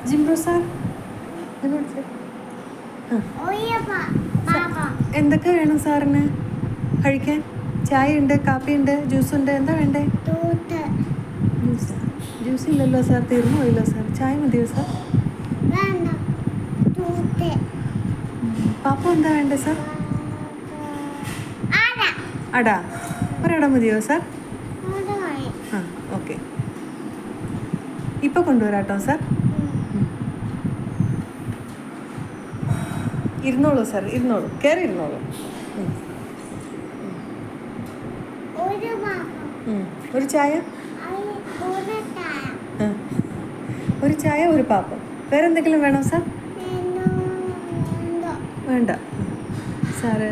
ജിംബ്രോ sir എന്തൊക്കെ വേണം സാറിന് കഴിക്കാൻ? ചായ ഉണ്ട്, കാപ്പി ഉണ്ട്, ജ്യൂസ് ഉണ്ട്. എന്താ വേണ്ടേ? ജ്യൂസ് ജ്യൂസ് ഇല്ലല്ലോ സാർ, തീർന്നു പോയില്ലോ സാർ. ചായ മതിയോ സാർ? പാപ്പ എന്താ വേണ്ടേ സാർ? അടാ, ഒരട മതിയോ സാർ? ആ, ഓക്കെ. ഇപ്പം കൊണ്ടുവരാട്ടോ സാർ. ഇരുന്നോളൂ സാർ, ഇരുന്നോളൂ, കയറി ഇരുന്നോളൂ. ഒരു ചായ, ഒരു ചായ, ഒരു പാപ്പം. വേറെ എന്തെങ്കിലും വേണോ സാർ? വേണ്ട സാറ്.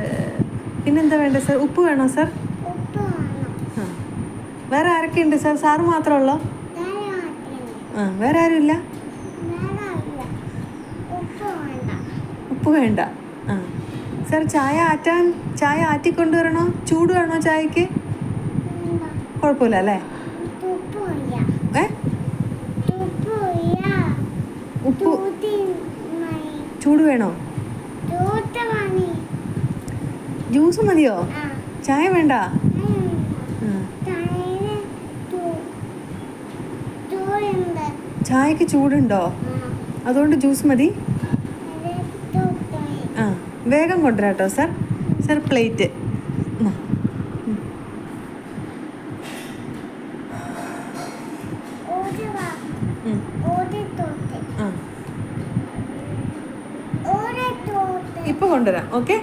പിന്നെന്താ വേണ്ടത് സാർ? ഉപ്പ് വേണോ സാർ? ആ, വേറെ ആരൊക്കെ ഉണ്ട് സാർ? സാറ് മാത്രമേ ആ, വേറെ ആരും ഇല്ല? ഉപ്പ് വേണ്ട. ആ സാർ, ചായ ആറ്റിക്കൊണ്ടുവരണോ? ചൂട് വേണോ ചായക്ക്? കുഴപ്പമില്ല അല്ലേ? ഉപ്പ് ചൂട് വേണോ? ജ്യൂസ് മതിയോ? ചായ വേണ്ട? ചായക്ക് ചൂടുണ്ടോ? അതുകൊണ്ട് ജ്യൂസ് മതി. ആ, വേഗം കൊണ്ടുവരാട്ടോ സാർ. Sir plate. ഇപ്പോൾ കൊണ്ടുവരാം. ഓക്കെ.